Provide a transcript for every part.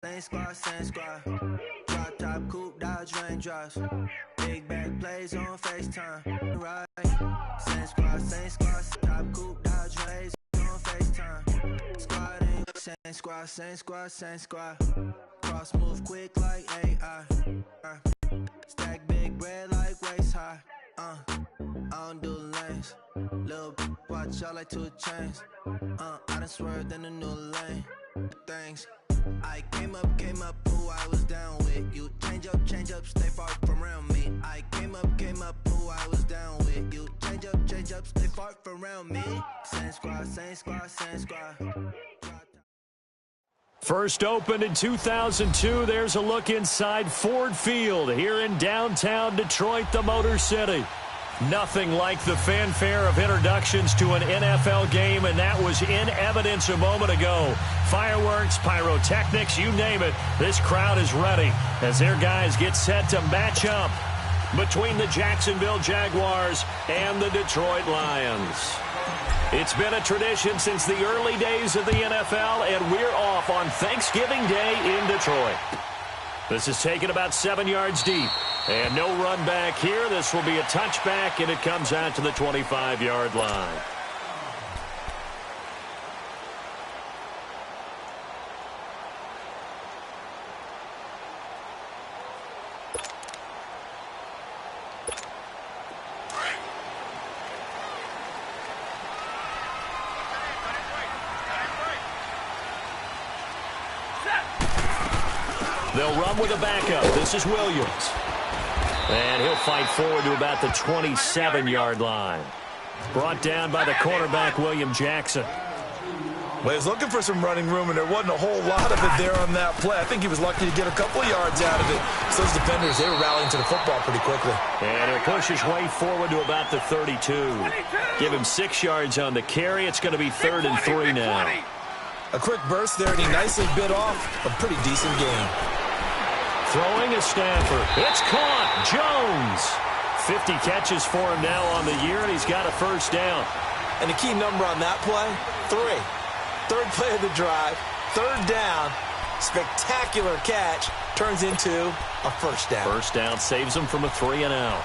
Same squad, same squad. Drop top, coupe, dodge, raindrops. Big back plays on FaceTime. Right. Same squad, top coupe, dodge, raise on FaceTime. Squad ain't same squad, same squad, same squad. Cross move quick like AI. Stack big bread like waist high. I don't do lanes. Little watch out like 2 chains. I done swerved in a new lane. Things. I came up, who I was down with. You change up, stay far from around me. I came up, who I was down with. You change up, stay far from around me. Same squad, same squad, same squad. First opened in 2002, there's a look inside Ford Field here in downtown Detroit, the Motor City. Nothing like the fanfare of introductions to an NFL game, and that was in evidence a moment ago. Fireworks, pyrotechnics, you name it. This crowd is ready as their guys get set to match up between the Jacksonville Jaguars and the Detroit Lions. It's been a tradition since the early days of the NFL, and we're off on Thanksgiving Day in Detroit. This is taken about 7 yards deep. And no run back here. This will be a touchback, and it comes out to the 25-yard line. They'll run with a backup. This is Williams. And he'll fight forward to about the 27-yard line. Brought down by the quarterback, William Jackson. Well, he was looking for some running room, and there wasn't a whole lot of it there on that play. I think he was lucky to get a couple of yards out of it. So those defenders, they were rallying to the football pretty quickly. And he'll push his way forward to about the 32. Give him 6 yards on the carry. It's going to be 3rd and 3 now. A quick burst there, and he nicely bit off a pretty decent gain. Throwing is Stafford. It's caught. Jones. 50 catches for him now on the year, and he's got a first down. And the key number on that play, 3. Third play of the drive, 3rd down, spectacular catch, turns into a first down. First down saves him from a 3 and out.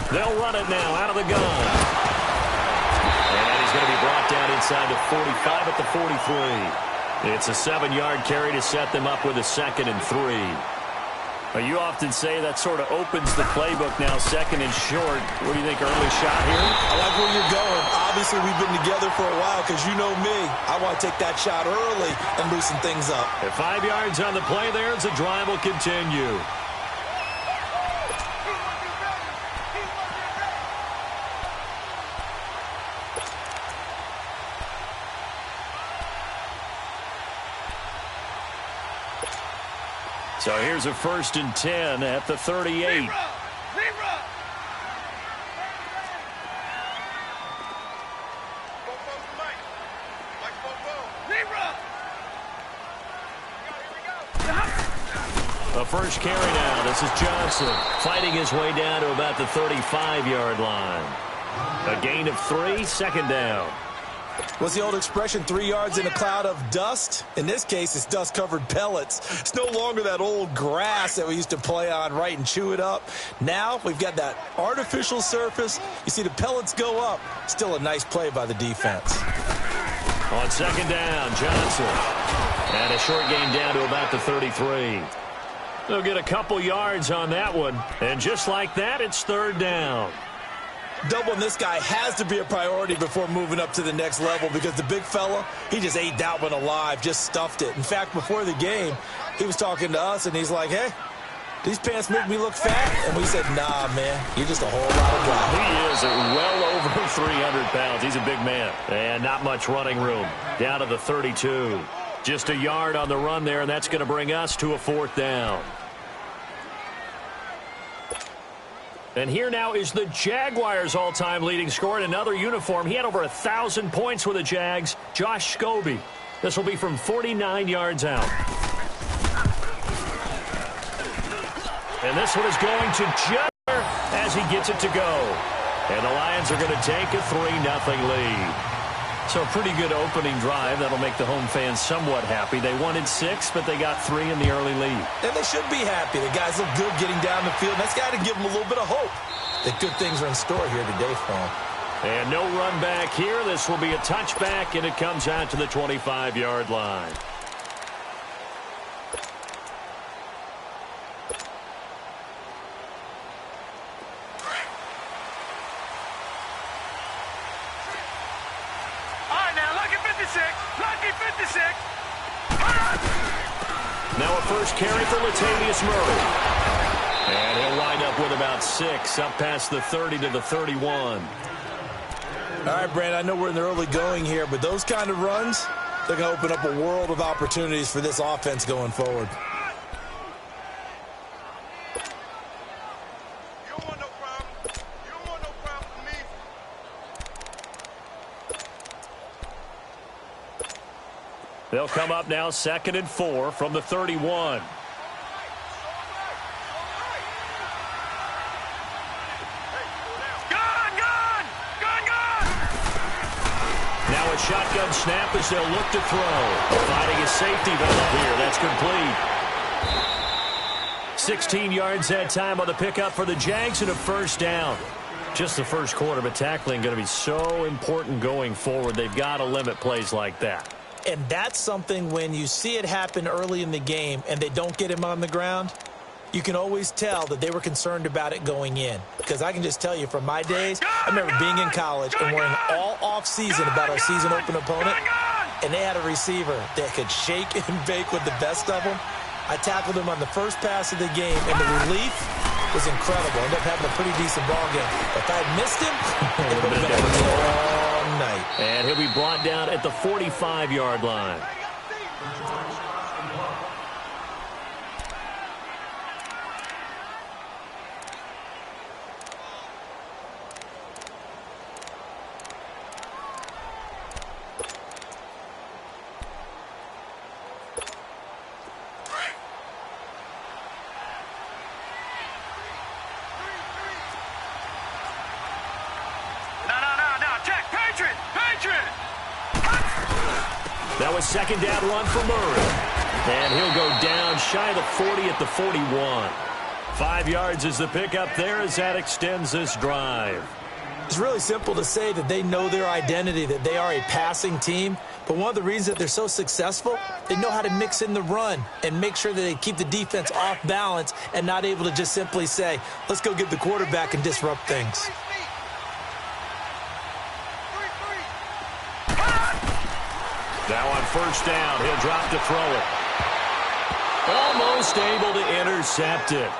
They'll run it now out of the gun. And he's going to be brought down inside the 45 at the 43. It's a 7-yard carry to set them up with a 2nd and 3. Now, you often say that sort of opens the playbook now, 2nd and short. What do you think, early shot here? I like where you're going. Obviously, we've been together for a while because you know me. I want to take that shot early and loosen things up. At 5 yards on the play there, as the drive will continue. So here's a 1st and 10 at the 38. The first carry now. This is Johnson fighting his way down to about the 35-yard line. A gain of 3, 2nd down. What's the old expression, 3 yards in a cloud of dust? In this case, it's dust-covered pellets. It's no longer that old grass that we used to play on, right, and chew it up. Now we've got that artificial surface. You see the pellets go up. Still a nice play by the defense. On 2nd down, Johnson. And a short gain down to about the 33. They'll get a couple yards on that one. And just like that, it's 3rd down. Doubling this guy has to be a priority before moving up to the next level because the big fella, he just ate that one alive, just stuffed it. In fact, before the game, he was talking to us, and he's like, hey, these pants make me look fat. And we said, nah, man, you're just a whole lot of guy. He is well over 300 pounds. He's a big man. And not much running room. Down to the 32. Just a yard on the run there, and that's going to bring us to a 4th down. And here now is the Jaguars' all-time leading scorer in another uniform. He had over 1,000 points with the Jags, Josh Scobie. This will be from 49 yards out. And this one is going to Jenner as he gets it to go. And the Lions are going to take a 3-0 lead. So a pretty good opening drive. That'll make the home fans somewhat happy. They wanted 6, but they got 3 in the early lead. And they should be happy. The guys look good getting down the field. That's got to give them a little bit of hope that good things are in store here today for them. And no run back here. This will be a touchback, and it comes out to the 25-yard line. Now a first carry for Latavius Murray. And he'll wind up with about 6, up past the 30 to the 31. All right, Brand, I know we're in the early going here, but those kind of runs, they're going to open up a world of opportunities for this offense going forward. They'll come up now 2nd and 4 from the 31. Now a shotgun snap as they'll look to throw. Finding a safety valve here. That's complete. 16 yards that time on the pickup for the Jags and a first down. Just the first quarter, but tackling going to be so important going forward. They've got to limit plays like that. And that's something when you see it happen early in the game and they don't get him on the ground, you can always tell that they were concerned about it going in. Because I can just tell you from my days, I remember being in college and worrying all off-season about our season open opponent, and they had a receiver that could shake and bake with the best of them. I tackled him on the first pass of the game, and the relief was incredible. Ended up having a pretty decent ball game. But if I had missed him, it would have been a long night. And he'll be brought down at the 45-yard line. That was second down run for Murray. And he'll go down shy of the 40 at the 41. 5 yards is the pickup there as that extends this drive. It's really simple to say that they know their identity, that they are a passing team. But one of the reasons that they're so successful, they know how to mix in the run and make sure that they keep the defense off balance and not able to just simply say, let's go get the quarterback and disrupt things. Now on first down, he'll drop to throw it. Almost able to intercept it.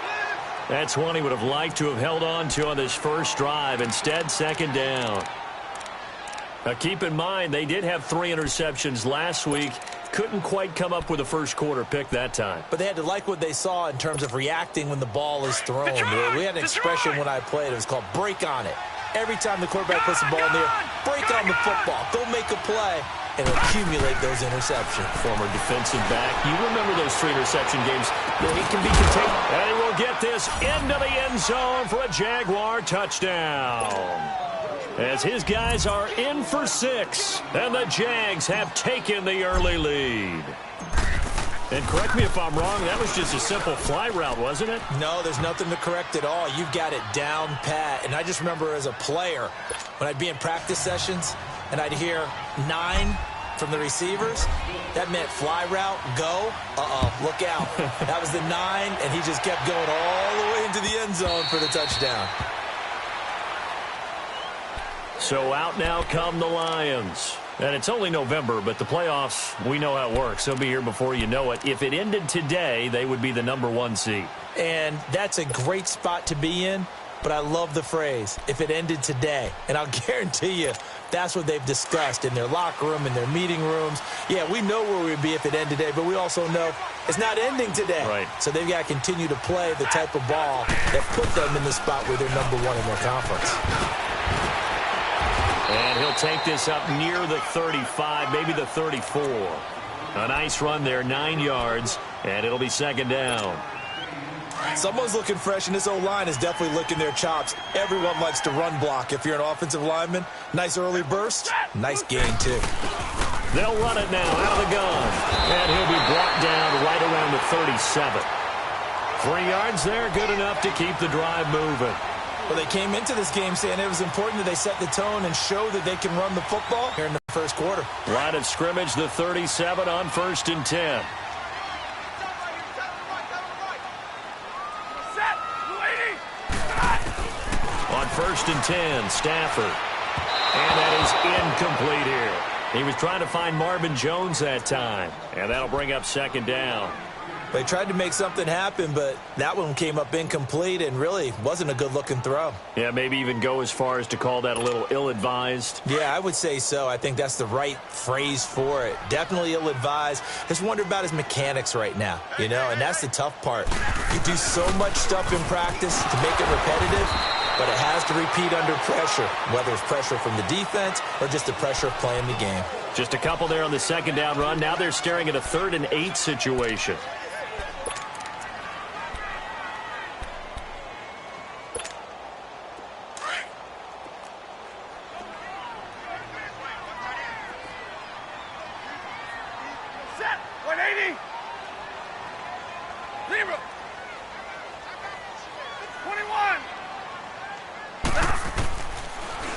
That's one he would have liked to have held on to on this first drive. Instead, second down. Now keep in mind, they did have 3 interceptions last week. Couldn't quite come up with a first quarter pick that time. But they had to like what they saw in terms of reacting when the ball is thrown. We had an expression when I played. It was called break on it. Every time the quarterback puts the ball in the air, break on the football. Go make a play and accumulate those interceptions. Former defensive back. You remember those 3 interception games. He can be contained. And he will get this into the end zone for a Jaguar touchdown. As his guys are in for 6. And the Jags have taken the early lead. And correct me if I'm wrong, that was just a simple fly route, wasn't it? No, there's nothing to correct at all. You've got it down pat. And I just remember as a player, when I'd be in practice sessions, and I'd hear 9 from the receivers, that meant fly route, go, look out. That was the 9, and he just kept going all the way into the end zone for the touchdown. So out now come the Lions. And it's only November, but the playoffs, we know how it works. They'll be here before you know it. If it ended today, they would be the number 1 seed. And that's a great spot to be in, but I love the phrase, if it ended today. And I'll guarantee you, that's what they've discussed in their locker room, in their meeting rooms. Yeah, we know where we'd be if it ended today, but we also know it's not ending today. Right. So they've got to continue to play the type of ball that put them in the spot where they're number 1 in their conference. And he'll take this up near the 35, maybe the 34. A nice run there, 9 yards, and it'll be second down. Someone's looking fresh, and this O-line is definitely licking their chops. Everyone likes to run block. If you're an offensive lineman, nice early burst, nice gain, too. They'll run it now out of the gun. And he'll be brought down right around the 37. 3 yards there, good enough to keep the drive moving. Well, they came into this game saying it was important that they set the tone and show that they can run the football here in the first quarter. Line of scrimmage, the 37 on 1st and 10. On 1st and 10, Stafford. And that is incomplete here. He was trying to find Marvin Jones that time. And that'll bring up 2nd down. They tried to make something happen, but that one came up incomplete and really wasn't a good-looking throw. Yeah, maybe even go as far as to call that a little ill-advised. Yeah, I would say so. I think that's the right phrase for it. Definitely ill-advised. Just wonder about his mechanics right now, and that's the tough part. You do so much stuff in practice to make it repetitive, but it has to repeat under pressure, whether it's pressure from the defense or just the pressure of playing the game. Just a couple there on the 2nd down run. Now they're staring at a 3rd and 8 situation.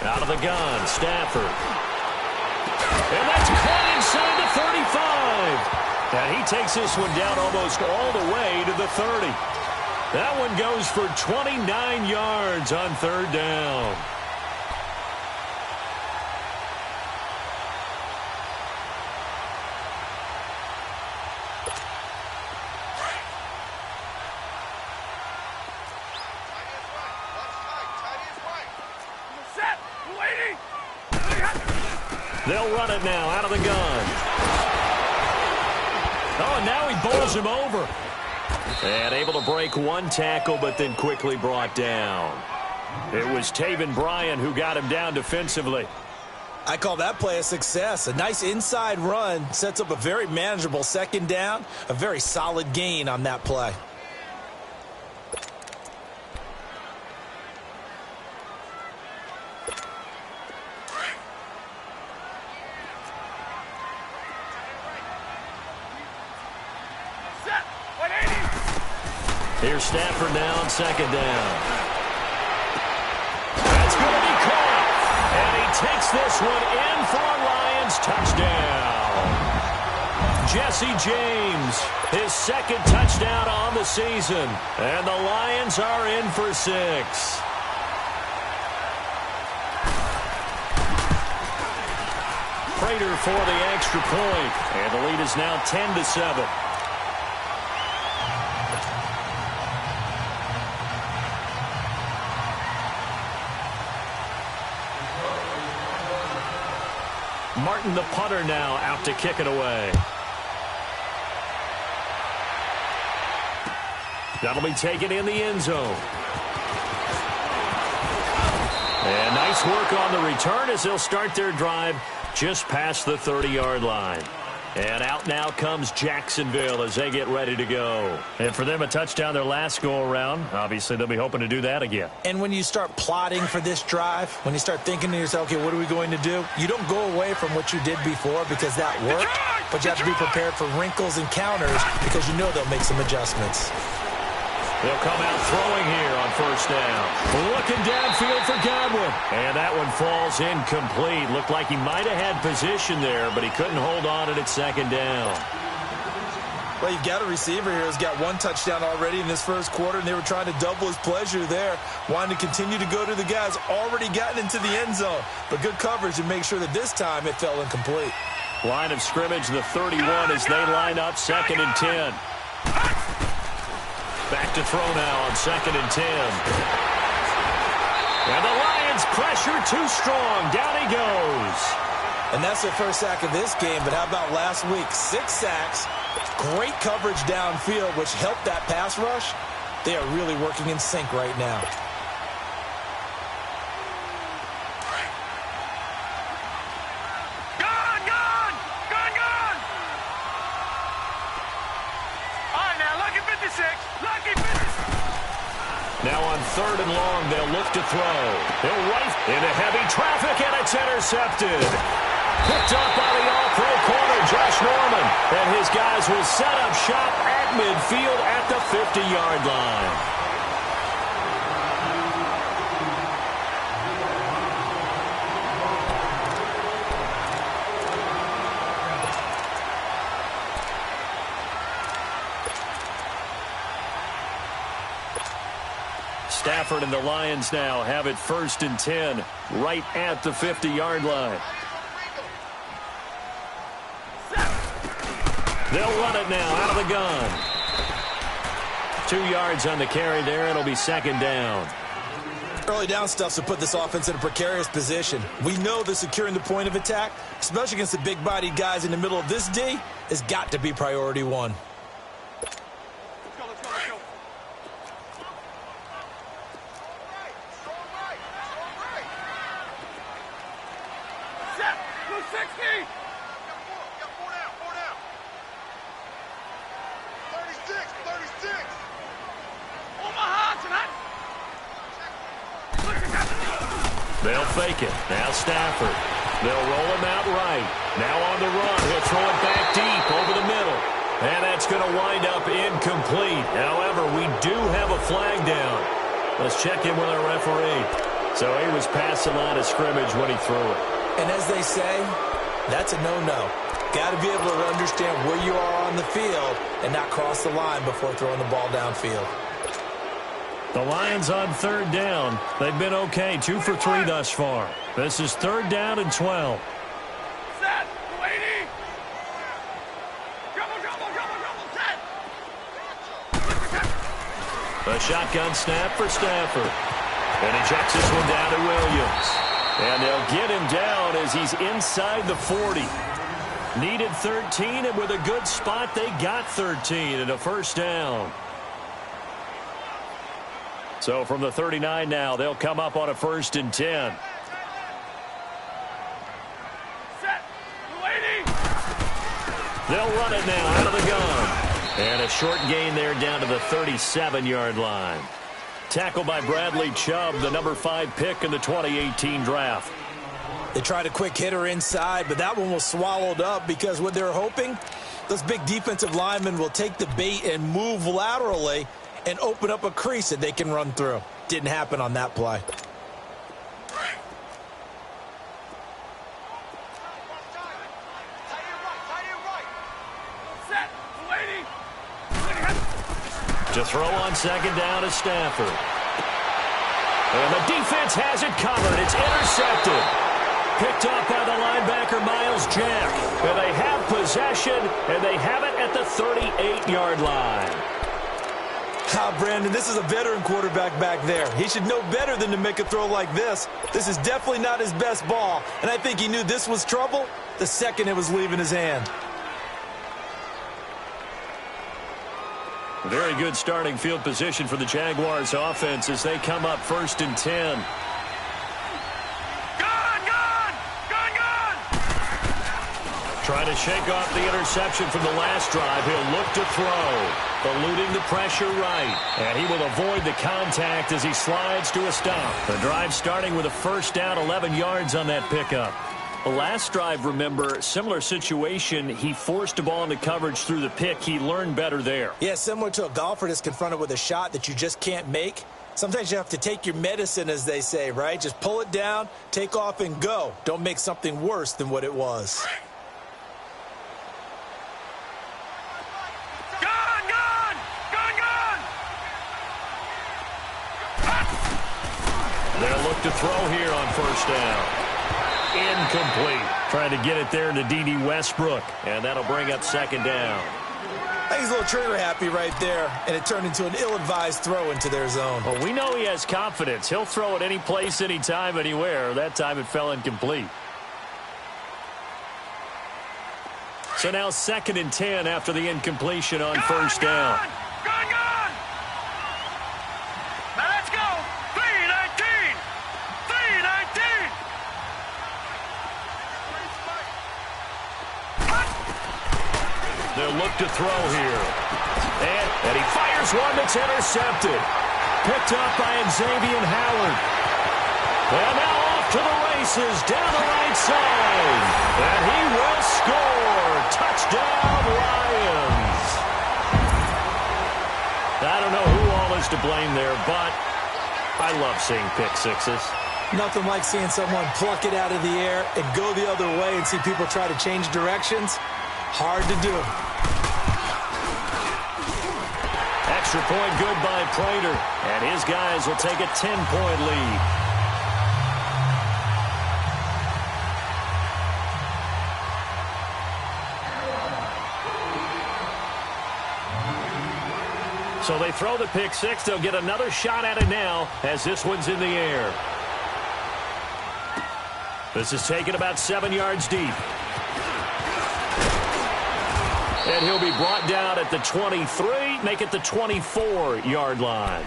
Out of the gun, Stafford. And that's caught inside the 35. And he takes this one down almost all the way to the 30. That one goes for 29 yards on 3rd down. They'll run it now out of the gun. Oh, and now he bowls him over. And able to break one tackle, but then quickly brought down. It was Taven Bryan who got him down defensively. I call that play a success. A nice inside run sets up a very manageable 2nd down. A very solid gain on that play. Here's Stafford now on 2nd down. That's going to be caught. And he takes this one in for a Lions touchdown. Jesse James, his 2nd touchdown on the season. And the Lions are in for 6. Prater for the extra point. And the lead is now 10-7. Martin, the punter, now out to kick it away. That'll be taken in the end zone. And nice work on the return as they'll start their drive just past the 30-yard line. And out now comes Jacksonville as they get ready to go. And for them, a touchdown their last go-around. Obviously, they'll be hoping to do that again. And when you start plotting for this drive, when you start thinking to yourself, okay, what are we going to do? You don't go away from what you did before because that worked, but you have to be prepared for wrinkles and counters because you know they'll make some adjustments. They'll come out throwing here on 1st down. Looking downfield for Godwin. And that one falls incomplete. Looked like he might have had position there, but he couldn't hold on at 2nd down. Well, you've got a receiver here who's got 1 touchdown already in this first quarter, and they were trying to double his pleasure there, wanting to continue to go to the guys already gotten into the end zone. But good coverage to make sure that this time it fell incomplete. Line of scrimmage, the 31 as they line up 2nd and 10. Back to throw now on 2nd and 10. And the Lions pressure too strong. Down he goes. And that's their first sack of this game, but how about last week? 6 sacks, great coverage downfield, which helped that pass rush. They are really working in sync right now. Now on 3rd and long, they'll look to throw. He'll right into heavy traffic, and it's intercepted. Picked up by the all-pro corner, Josh Norman. And his guys will set up shop at midfield at the 50-yard line. Stafford and the Lions now have it 1st and 10, right at the 50-yard line. They'll run it now out of the gun. 2 yards on the carry there. It'll be 2nd down. Early down stuff to put this offense in a precarious position. We know that securing the point of attack, especially against the big-bodied guys in the middle of this D, has got to be priority one. They'll fake it. Now Stafford. They'll roll him out right. Now on the run. He'll throw it back deep over the middle. And that's going to wind up incomplete. However, we do have a flag down. Let's check in with our referee. So he was past the line of scrimmage when he threw it. And as they say, that's a no-no. Got to be able to understand where you are on the field and not cross the line before throwing the ball downfield. The Lions on 3rd down. They've been okay, 2 for 3 thus far. This is 3rd down and 12. Set, waiting. A shotgun snap for Stafford. And he checks this one down to Williams. And they'll get him down as he's inside the 40. Needed 13, and with a good spot, they got 13 and a 1st down. So from the 39 now, they'll come up on a 1st and 10. Set, waiting. They'll run it now out of the gun. And a short gain there down to the 37-yard line. Tackled by Bradley Chubb, the number 5 pick in the 2018 draft. They tried a quick hitter inside, but that one was swallowed up because what they're hoping, those big defensive linemen will take the bait and move laterally and open up a crease that they can run through. Didn't happen on that play. Set, waiting. To throw on 2nd down is Stafford. And the defense has it covered. It's intercepted. Picked off by the linebacker, Miles Jack. And they have possession, and they have it at the 38-yard line. Brandon, this is a veteran quarterback back there. He should know better than to make a throw like this. This is definitely not his best ball, and I think he knew this was trouble the second it was leaving his hand. Very good starting field position for the Jaguars offense as they come up 1st and 10. Trying to shake off the interception from the last drive. He'll look to throw. Eluding the pressure right. And he will avoid the contact as he slides to a stop. The drive starting with a 1st down, 11 yards on that pickup. The last drive, remember, similar situation. He forced a ball into coverage through the pick. He learned better there. Yeah, similar to a golfer that's confronted with a shot that you just can't make. Sometimes you have to take your medicine, as they say, right? Just pull it down, take off, and go. Don't make something worse than what it was. They'll look to throw here on 1st down. Incomplete. Trying to get it there to D.D. Westbrook. And that'll bring up 2nd down. I think he's a little trigger happy right there, and it turned into an ill-advised throw into their zone. Well, we know he has confidence. He'll throw it any place, anytime, anywhere. That time it fell incomplete. So now 2nd and 10 after the incompletion on 1st down. They'll look to throw here. And he fires one that's intercepted. Picked up by Xavier Howard. And now off to the races down the right side. And he will score. Touchdown, Lions. I don't know who all is to blame there, but I love seeing pick sixes. Nothing like seeing someone pluck it out of the air and go the other way and see people try to change directions. Hard to do. Extra point good by Prater. And his guys will take a 10-point lead. So they throw the pick six. They'll get another shot at it now as this one's in the air. This is taken about 7 yards deep. And he'll be brought down at the 23, make it the 24-yard line.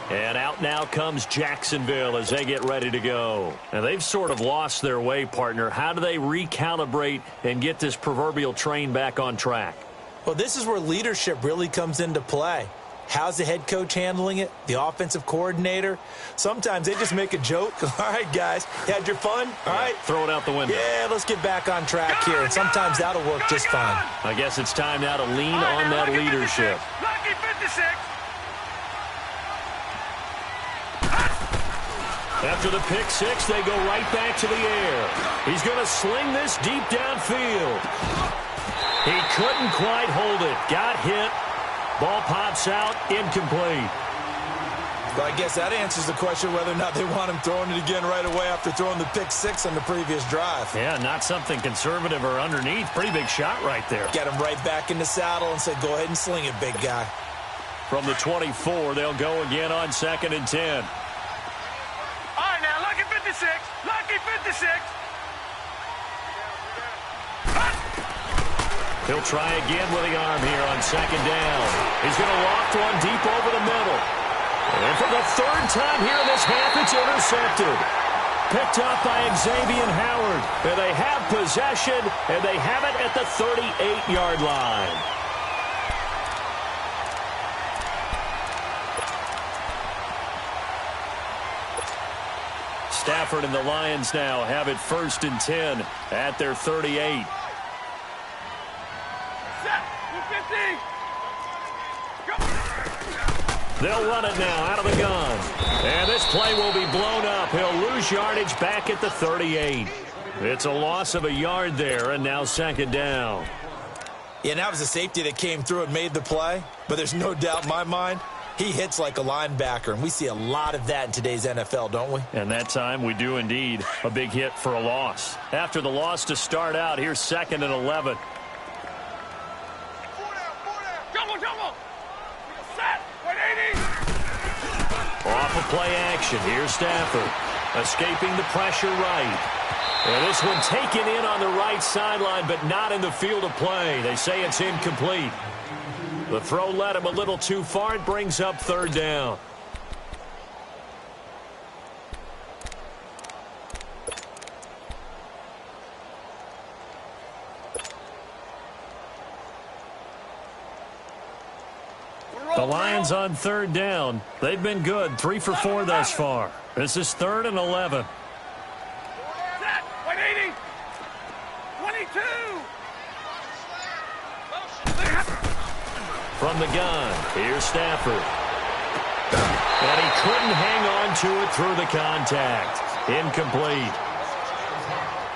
And out now comes Jacksonville as they get ready to go. And they've sort of lost their way, partner. How do they recalibrate and get this proverbial train back on track? Well, this is where leadership really comes into play. How's the head coach handling it? The offensive coordinator? Sometimes they just make a joke. All right, guys, you had your fun? All right. Throw it out the window. Yeah, let's get back on track here. And sometimes that'll work just fine. I guess it's time now to lean on that leadership. Lucky 56. After the pick six, they go right back to the air. He's going to sling this deep downfield. He couldn't quite hold it. Got hit. Ball pops out, incomplete. But I guess that answers the question whether or not they want him throwing it again right away after throwing the pick six on the previous drive. Yeah, not something conservative or underneath. Pretty big shot right there. Get him right back in the saddle and say, go ahead and sling it, big guy. From the 24, they'll go again on 2nd and 10. All right, now, lucky 56. Lucky 56. He'll try again with the arm here on 2nd down. He's going to loft one deep over the middle. And for the 3rd time here in this half, it's intercepted. Picked up by Xavier Howard. And they have possession, and they have it at the 38-yard line. Stafford and the Lions now have it 1st and 10 at their 38. They'll run it now out of the gun. And this play will be blown up. He'll lose yardage back at the 38. It's a loss of a yard there, and now 2nd down. Yeah, that was a safety that came through and made the play. But there's no doubt in my mind, he hits like a linebacker. And we see a lot of that in today's NFL, don't we? And that time we do indeed. A big hit for a loss. After the loss to start out, here's 2nd and 11. Jumble. Set. 180. Off of play action. Here's Stafford. Escaping the pressure right. And this one taken in on the right sideline, but not in the field of play. They say it's incomplete. The throw led him a little too far. It brings up 3rd down. The Lions on 3rd down. They've been good. 3 for 4 thus far. This is 3rd and 11. Set. 180. 22. From the gun, here's Stafford. And he couldn't hang on to it through the contact. Incomplete.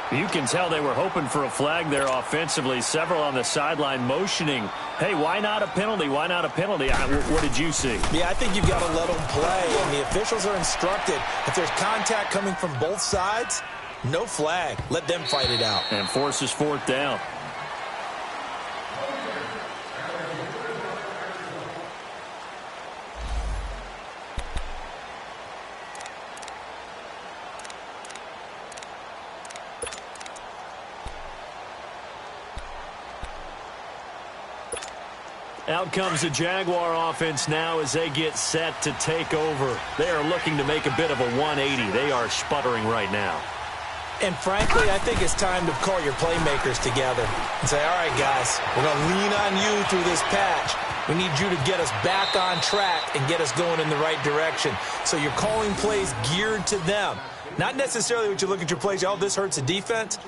You can tell they were hoping for a flag there offensively. Several on the sideline motioning, hey, why not a penalty? Why not a penalty? What did you see? Yeah, I think you've got to let them play. And the officials are instructed, if there's contact coming from both sides, no flag. Let them fight it out. And forces 4th down. Out comes the Jaguar offense now as they get set to take over. They are looking to make a bit of a 180. They are sputtering right now. And frankly, I think it's time to call your playmakers together and say, all right, guys, we're going to lean on you through this patch. We need you to get us back on track and get us going in the right direction. So you're calling plays geared to them. Not necessarily what you look at your plays, oh, this hurts the defense.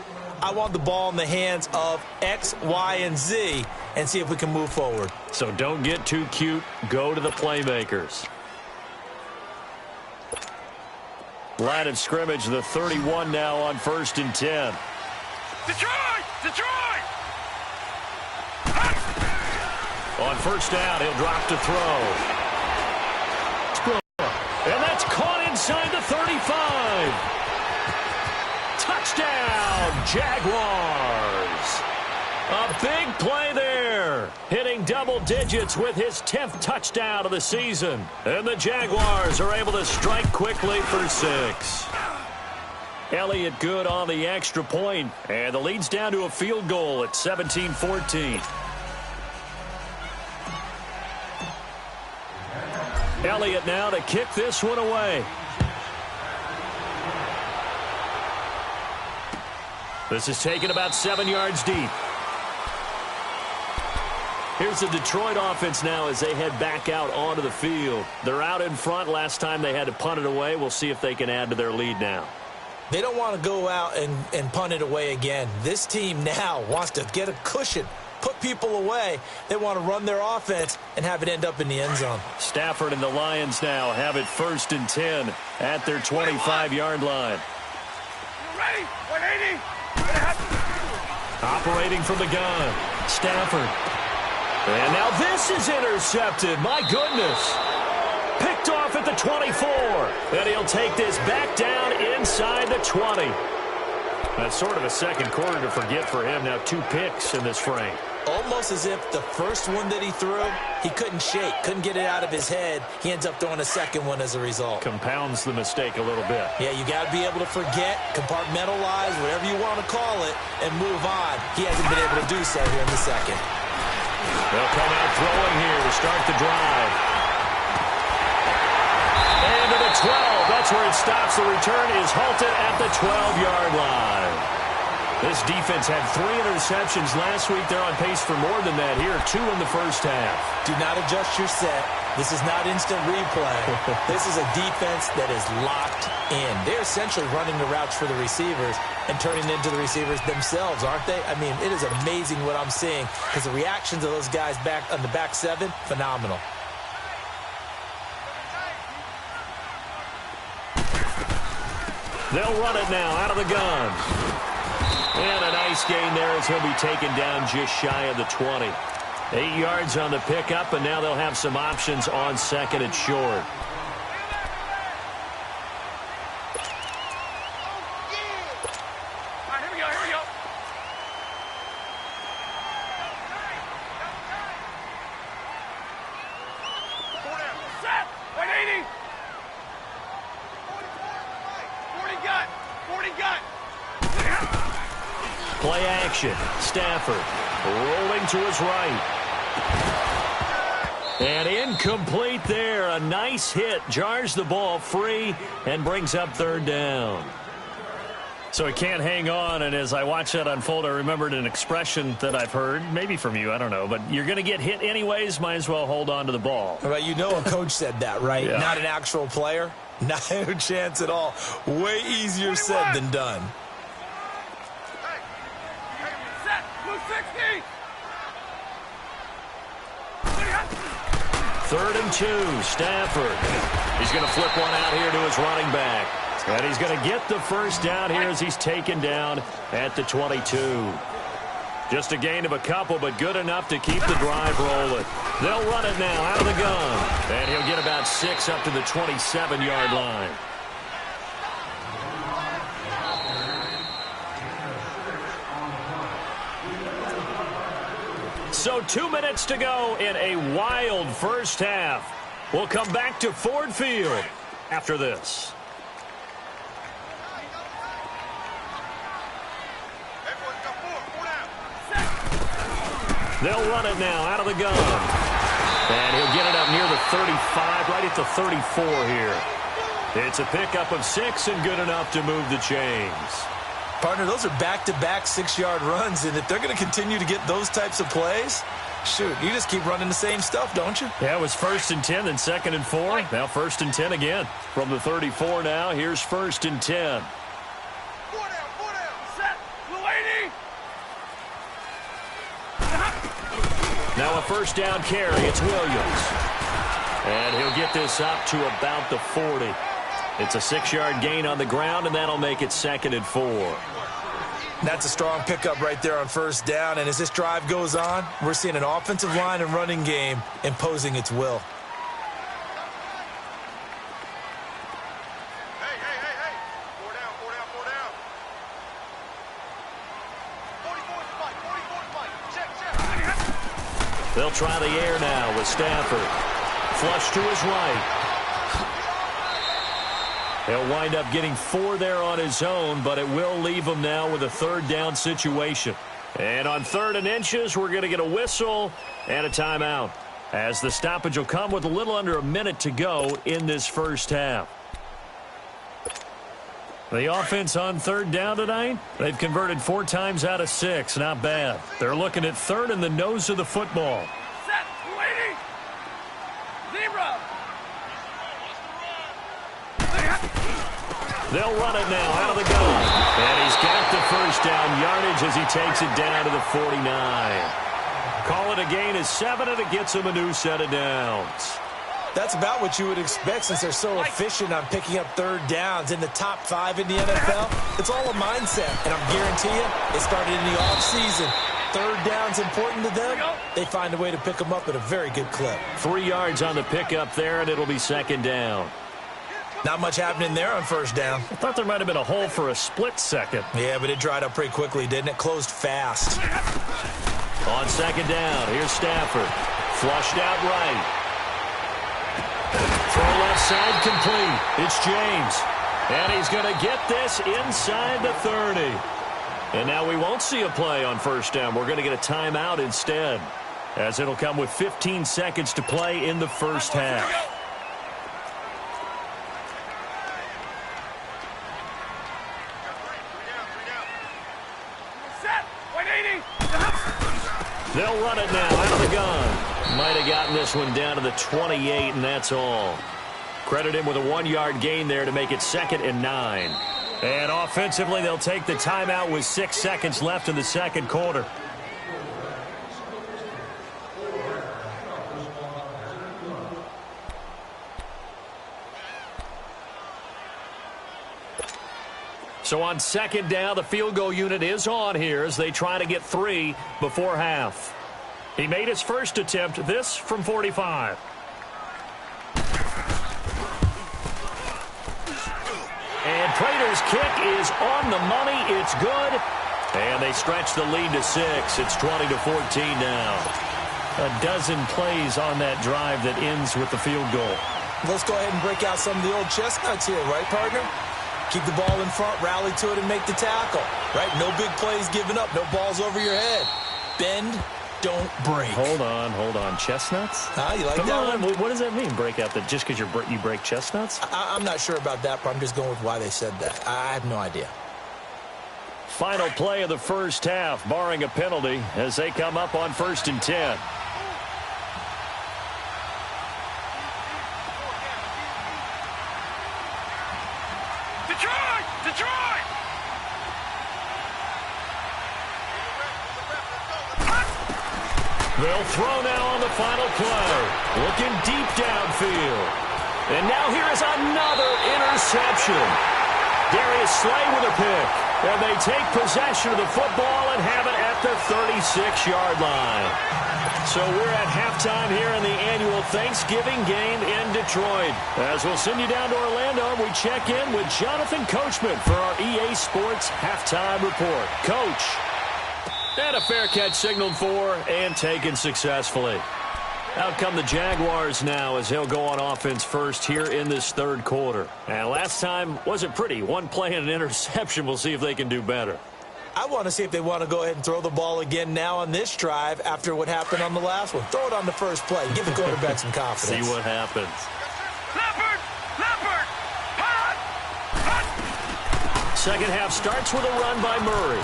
I want the ball in the hands of X, Y, and Z and see if we can move forward. So don't get too cute. Go to the playmakers. Line of scrimmage, the 31 now on 1st and 10. Detroit! Detroit! On 1st down, he'll drop to throw. And that's caught inside the 35. Touchdown, Jaguars. A big play there. Hitting double digits with his 10th touchdown of the season. And the Jaguars are able to strike quickly for 6. Elliott good on the extra point. And the lead's down to a field goal at 17-14. Elliott now to kick this one away. This is taken about 7 yards deep. Here's the Detroit offense now as they head back out onto the field. They're out in front. Last time they had to punt it away. We'll see if they can add to their lead now. They don't want to go out and punt it away again. This team now wants to get a cushion, put people away. They want to run their offense and have it end up in the end zone. Stafford and the Lions now have it 1st and 10 at their 25-yard line. Ready? 180. Operating from the gun, Stafford. And now this is intercepted. My goodness. Picked off at the 24. And he'll take this back down inside the 20. That's sort of a second quarter to forget for him. Now 2 picks in this frame. Almost as if the first one that he threw, he couldn't shake, couldn't get it out of his head. He ends up throwing a second one as a result. Compounds the mistake a little bit. Yeah, you got to be able to forget, compartmentalize, whatever you want to call it, and move on. He hasn't been able to do so here in the second. They'll come out throwing here to start the drive. And to the 12. That's where it stops. The return is halted at the 12-yard line. This defense had 3 interceptions last week. They're on pace for more than that here. 2 in the first half. Do not adjust your set. This is not instant replay. This is a defense that is locked in. They're essentially running the routes for the receivers and turning into the receivers themselves, aren't they? I mean, it is amazing what I'm seeing because the reactions of those guys back on the back 7, phenomenal. They'll run it now out of the gun. And a nice gain there as he'll be taken down just shy of the 20. 8 yards on the pickup, and now they'll have some options on 2nd and short. All right, here we go, here we go. Set. 180. 40 gut. 40 gut. Play action. Stafford rolling to his right. And incomplete there. A nice hit. Jars the ball free and brings up 3rd down. So he can't hang on, and as I watch that unfold, I remembered an expression that I've heard, maybe from you, I don't know, but you're going to get hit anyways, might as well hold on to the ball. Well, you know a coach said that, right? Yeah. Not an actual player. Not a chance at all. Way easier said than done. Set. Blue 60. 3rd and 2, Stafford. He's going to flip one out here to his running back. And he's going to get the first down here as he's taken down at the 22. Just a gain of a couple, but good enough to keep the drive rolling. They'll run it now out of the gun. And he'll get about 6 up to the 27-yard line. So 2 minutes to go in a wild first half. We'll come back to Ford Field after this. They'll run it now out of the gun. And he'll get it up near the 35, right at the 34 here. It's a pickup of 6 and good enough to move the chains. Partner, those are back-to-back 6-yard runs, and if they're going to continue to get those types of plays, Shoot, you just keep running the same stuff, don't you? Yeah, it was 1st and 10, then 2nd and 4. Now 1st and 10 again. From the 34 now, here's 1st and 10. Four down. Set. Blue 80. Now a 1st down carry. It's Williams. And he'll get this up to about the 40. It's a 6-yard gain on the ground, and that'll make it 2nd and 4. That's a strong pickup right there on 1st down. And as this drive goes on, we're seeing an offensive line and running game imposing its will. Hey. Four down. 44's Mike. Check. They'll try the air now with Stafford. Flush to his right. He'll wind up getting 4 there on his own, but it will leave him now with a 3rd down situation. And on 3rd and inches, we're going to get a whistle and a timeout, as the stoppage will come with a little under a minute to go in this 1st half. The offense on 3rd down tonight, they've converted 4 times out of 6. Not bad. They're looking at 3rd in the nose of the football. Set. Blue 80. Zebra. They'll run it now out of the gun. And he's got the 1st down yardage as he takes it down to the 49. Call it a gain of 7, and it gets him a new set of downs. That's about what you would expect since they're so efficient on picking up 3rd downs. In the top 5 in the NFL, it's all a mindset. And I'm guarantee you, it started in the offseason. 3rd down's important to them. They find a way to pick them up at a very good clip. 3 yards on the pickup there, and it'll be 2nd down. Not much happening there on 1st down. I thought there might have been a hole for a split second. Yeah, but it dried up pretty quickly, didn't it? Closed fast. On 2nd down, here's Stafford. Flushed out right. Throw left side complete. It's James. And he's going to get this inside the 30. And now we won't see a play on 1st down. We're going to get a timeout instead, as it'll come with 15 seconds to play in the 1st half. They'll run it now out of the gun. Might have gotten this one down to the 28, and that's all. Credit him with a 1-yard gain there to make it 2nd and 9. And offensively, they'll take the timeout with 6 seconds left in the 2nd quarter. So on 2nd down, the field goal unit is on here as they try to get 3 before half. He made his 1st attempt, this from 45. And Prater's kick is on the money. It's good. And they stretch the lead to 6. It's 20-14 now. A dozen plays on that drive that ends with the field goal. Let's go ahead and break out some of the old chestnuts here, right, partner? Keep the ball in front, rally to it, and make the tackle. Right? No big plays given up. No balls over your head. Bend, don't break. Hold on. Chestnuts? You like Come that on. one? What does that mean, break out? Just because you break chestnuts? I'm not sure about that, but I'm just going with why they said that. I have no idea. Final play of the 1st half, barring a penalty, as they come up on 1st and 10. Detroit! They'll throw now on the final play. Looking deep downfield. And now here is another interception. Darius Slay with a pick. And they take possession of the football and have it at the 36-yard line. So we're at halftime here in the annual Thanksgiving game in Detroit. As we'll send you down to Orlando, we check in with Jonathan Coachman for our EA Sports Halftime Report. Coach. And a fair catch signaled for and taken successfully. Out come the Jaguars now as he'll go on offense first here in this 3rd quarter. And last time wasn't pretty. 1 play and an interception. We'll see if they can do better. I want to see if they want to go ahead and throw the ball again now on this drive after what happened on the last one. Throw it on the first play. Give the quarterback some confidence. See what happens. Leopard! Hot! Second half starts with a run by Murray.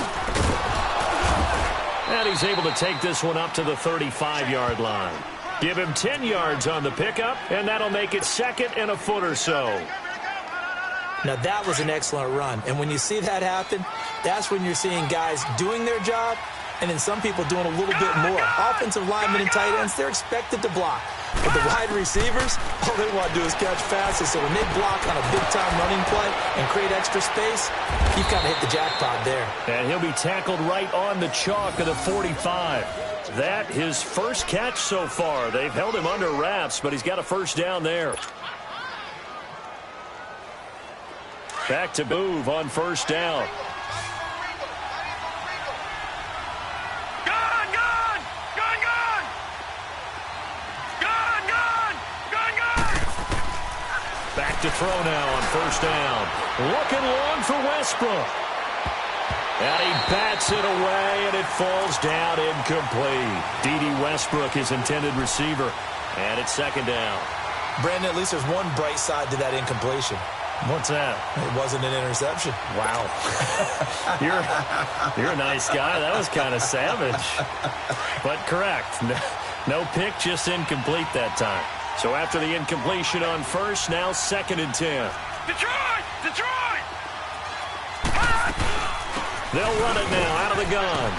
And he's able to take this one up to the 35-yard line. Give him 10 yards on the pickup, and that'll make it second and a foot or so. Now, that was an excellent run. And when you see that happen, that's when you're seeing guys doing their job and then some people doing a little bit more. Offensive linemen and tight ends, they're expected to block. But the wide receivers, all they want to do is catch passes. So when they block on a big-time running play and create extra space, you've kind of hit the jackpot there. And he'll be tackled right on the chalk of the 45. That his first catch so far. They've held him under wraps, but he's got a first down there. Back to move on first down. Back to throw now on first down. Looking long for Westbrook. And he bats it away, and it falls down incomplete. D.D. Westbrook, his intended receiver. And it's second down. Brandon, at least there's one bright side to that incompletion. What's that? It wasn't an interception. Wow. You're a nice guy. That was kind of savage. But correct. No pick, just incomplete that time. So after the incompletion on first, now second and 10. Detroit! Detroit! They'll run it now out of the gun.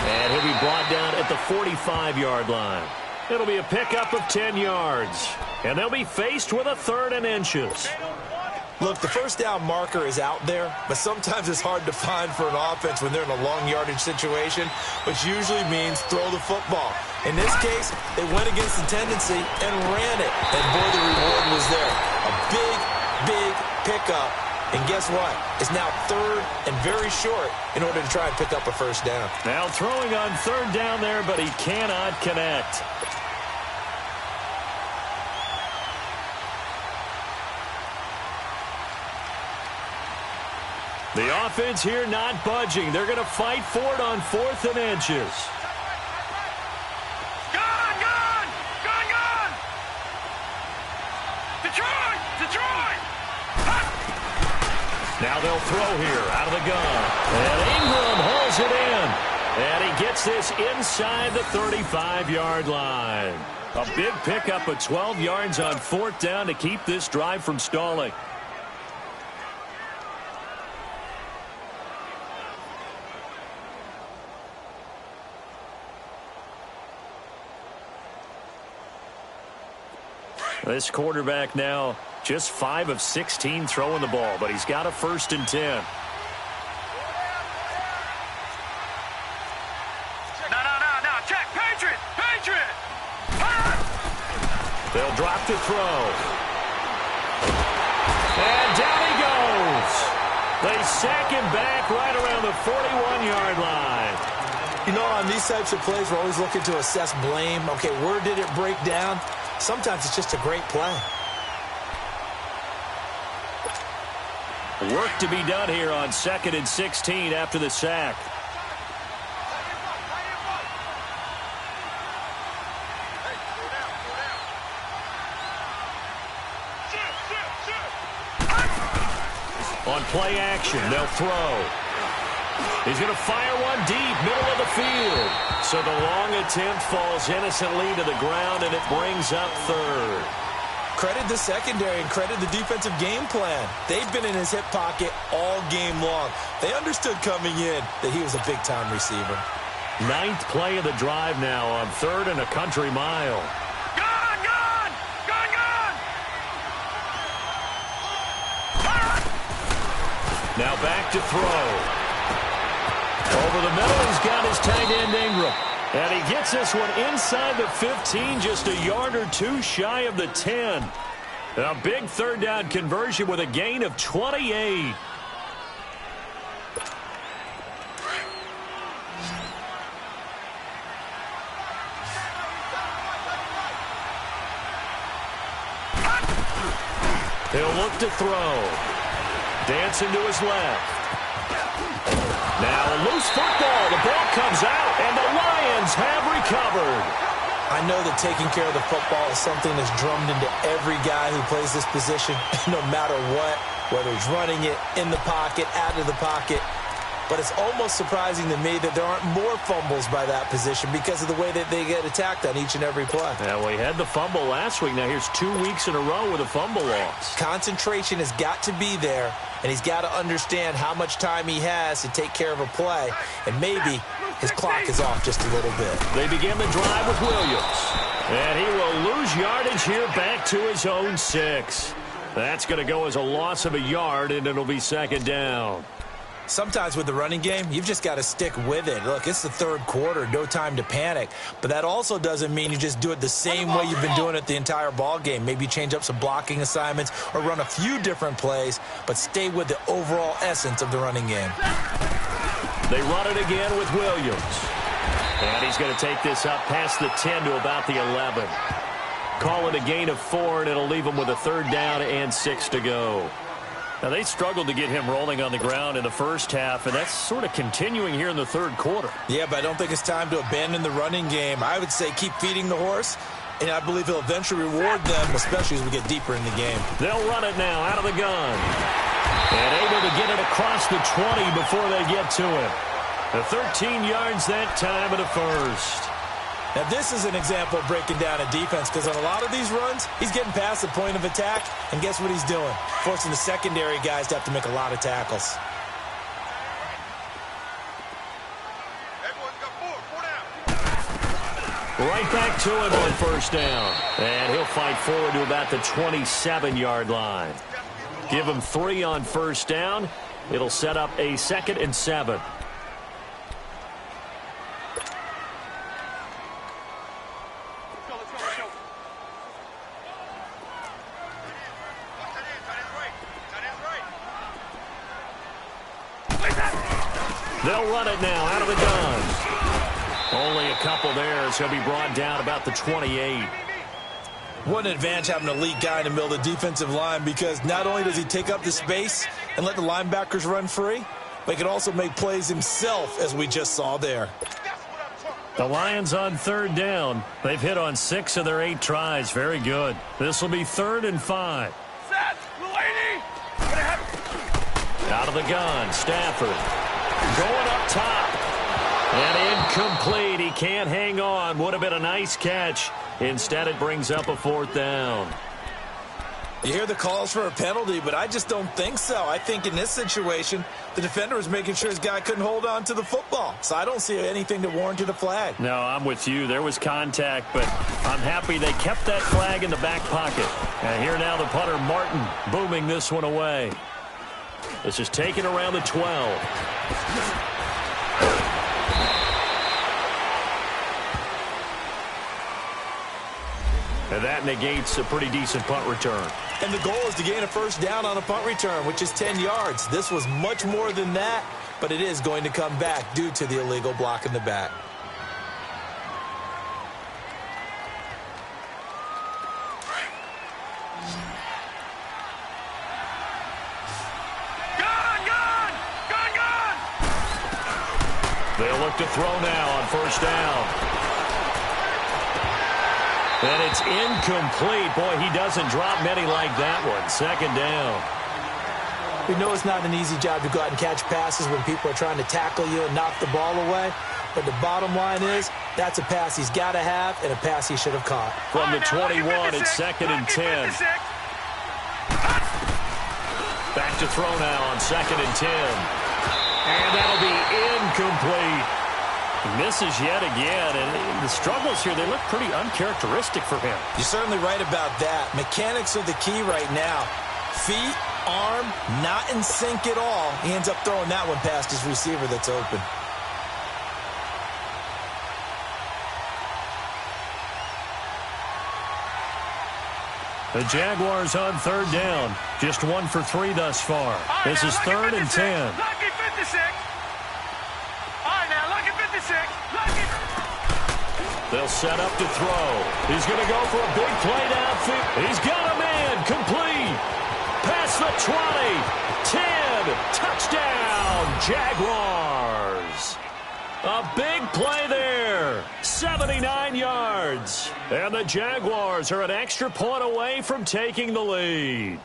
And he'll be brought down at the 45-yard line. It'll be a pickup of 10 yards. And they'll be faced with a third and inches. Look, the first down marker is out there, but sometimes it's hard to find for an offense when they're in a long yardage situation, which usually means throw the football. In this case, they went against the tendency and ran it. And boy, the reward was there. A big, big pickup. And guess what? It's now third and very short in order to try and pick up a first down. Now throwing on third down there, but he cannot connect. The offense here not budging. They're going to fight for it on fourth and inches. Gun! Gun! Gun! Gun! Detroit! Detroit! Now they'll throw here out of the gun. And Ingram hauls it in. And he gets this inside the 35-yard line. A big pickup of 12 yards on fourth down to keep this drive from stalling. This quarterback now just 5 of 16 throwing the ball, but he's got a first and 10. No. Check. Patriot! Patriot! They'll drop to throw. And down he goes. They sack him back right around the 41-yard line. You know, on these types of plays, we're always looking to assess blame. Okay, where did it break down? Sometimes it's just a great play. Work to be done here on second and 16 after the sack. On play action, they'll throw. He's going to fire one deep, middle of the field. So the long attempt falls innocently to the ground, and it brings up third. Credit the secondary and credit the defensive game plan. They've been in his hip pocket all game long. They understood coming in that he was a big-time receiver. 9th play of the drive now on third and a country mile. Gun! Gun! Gun! Gun! Now back to throw. Over the middle, he's got his tight end Ingram. And he gets this one inside the 15, just a yard or two shy of the 10. A big third down conversion with a gain of 28. He'll look to throw. Dancing to his left. Now a loose football. The ball comes out, and the Lions have recovered. I know that taking care of the football is something that's drummed into every guy who plays this position, no matter what, whether he's running it, in the pocket, out of the pocket. but it's almost surprising to me that there aren't more fumbles by that position because of the way that they get attacked on each and every play. Yeah, we had the fumble last week. Now here's 2 weeks in a row with a fumble loss. Concentration has got to be there, and he's got to understand how much time he has to take care of a play, and maybe his clock is off just a little bit. They begin the drive with Williams, and he will lose yardage here back to his own 6. That's going to go as a loss of a yard, and it'll be second down. Sometimes with the running game, you've just got to stick with it. Look, it's the third quarter, no time to panic. But that also doesn't mean you just do it the same way you've been doing it the entire ball game. Maybe change up some blocking assignments or run a few different plays, but stay with the overall essence of the running game. They run it again with Williams. And he's going to take this up past the 10 to about the 11. Call it a gain of 4, and it'll leave him with a third down and 6 to go. Now, they struggled to get him rolling on the ground in the first half, and that's sort of continuing here in the third quarter. Yeah, but I don't think it's time to abandon the running game. I would say keep feeding the horse, and I believe he'll eventually reward them, especially as we get deeper in the game. They'll run it now out of the gun. And able to get it across the 20 before they get to him. The 13 yards that time at a first. Now, this is an example of breaking down a defense because on a lot of these runs, he's getting past the point of attack, and guess what he's doing? Forcing the secondary guys to have to make a lot of tackles. Right back to him on first down. And he'll fight forward to about the 27-yard line. Give him 3 on first down. It'll set up a 2nd and 7. They'll run it now out of the gun. Only a couple there, so he'll be brought down about the 28. What an advantage having an elite guy in the middle of the defensive line because not only does he take up the space and let the linebackers run free, but he can also make plays himself, as we just saw there. The Lions on third down. They've hit on 6 of their 8 tries. Very good. This will be 3rd and 5. Set, lady. Out of the gun, Stafford. Going up top. And incomplete. He can't hang on. Would have been a nice catch. Instead, it brings up a 4th down. You hear the calls for a penalty, but I just don't think so. I think in this situation, the defender was making sure his guy couldn't hold on to the football. So I don't see anything that warranted a flag. No, I'm with you. There was contact, but I'm happy they kept that flag in the back pocket. And here now the punter, Martin, booming this one away. This is taken around the 12. And that negates a pretty decent punt return. And the goal is to gain a first down on a punt return, which is 10 yards. This was much more than that, but it is going to come back due to the illegal block in the back. They'll look to throw now on first down. And it's incomplete. Boy, he doesn't drop many like that one. 2nd down. We know it's not an easy job to go out and catch passes when people are trying to tackle you and knock the ball away. But the bottom line is, that's a pass he's got to have and a pass he should have caught. From the 21, it's 2nd and 10. Back to throw now on 2nd and 10. And that'll be incomplete. Misses yet again, and the struggles here, they look pretty uncharacteristic for him. You're certainly right about that. Mechanics are the key right now. Feet, arm, not in sync at all. He ends up throwing that one past his receiver that's open. The Jaguars on third down. Just 1 for 3 thus far. This is 3rd and 10. Lucky 56. All right, now, lucky 56. Lucky. They'll set up to throw. He's going to go for a big play downfield. He's got a man. Complete. Past the 20. 10. Touchdown, Jaguars. A big play there. 79 yards. And the Jaguars are an extra point away from taking the lead.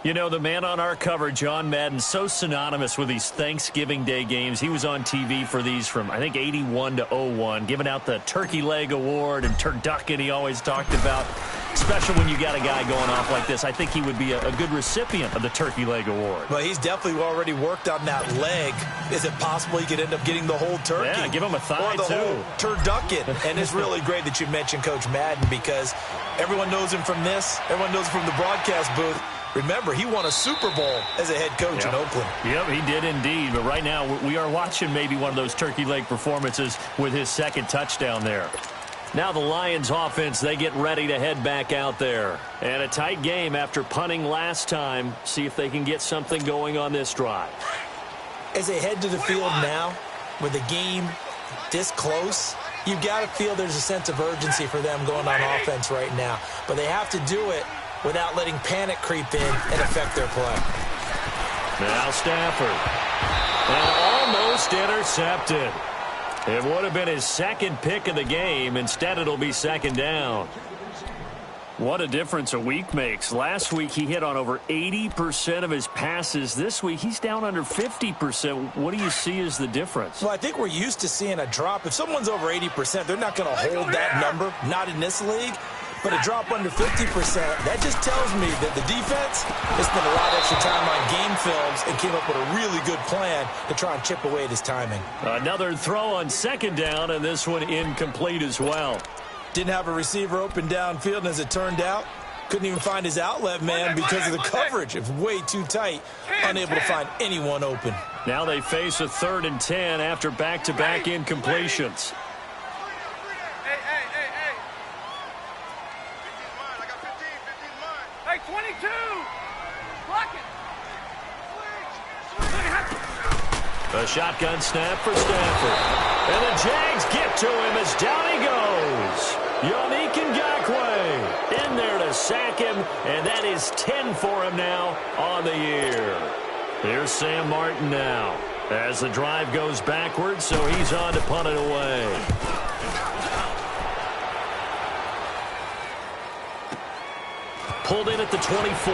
You know, the man on our cover, John Madden, so synonymous with these Thanksgiving Day games. He was on TV for these from, I think, 81 to 01, giving out the Turkey Leg Award and turducken he always talked about. Special when you got a guy going off like this. I think he would be a good recipient of the Turkey Leg Award. Well, he's definitely already worked on that leg. Is it possible he could end up getting the whole turkey? Yeah, give him a thigh, or the too. whole turducken. And it's really great that you mentioned Coach Madden because everyone knows him from this. Everyone knows him from the broadcast booth. Remember, he won a Super Bowl as a head coach in Oakland. Yep, he did indeed. But right now, we are watching maybe one of those turkey leg performances with his second touchdown there. Now the Lions offense, they get ready to head back out there. And a tight game after punting last time. See if they can get something going on this drive. As they head to the field now, with the game this close, you've got to feel there's a sense of urgency for them going on offense right now. But they have to do it without letting panic creep in and affect their play. Now Stafford. And almost intercepted. It would have been his second pick of the game. Instead, it'll be second down. What a difference a week makes. Last week, he hit on over 80% of his passes. This week, he's down under 50%. What do you see as the difference? Well, I think we're used to seeing a drop. If someone's over 80%, they're not going to hold that number, not in this league. But a drop under 50%, that just tells me that the defense has spent a lot of extra time on game films and came up with a really good plan to try and chip away at his timing. Another throw on second down, and this one incomplete as well. Didn't have a receiver open downfield, and as it turned out, couldn't even find his outlet man because of the coverage. It was way too tight, unable to find anyone open. Now they face a 3rd and 10 after back-to-back incompletions. Hey, 22! Block it! A shotgun snap for Stafford. And the Jags get to him as down he goes. Yannick Ngakoue in there to sack him, and that is 10 for him now on the year. Here's Sam Martin now as the drive goes backwards, so he's on to punt it away. Pulled in at the 24.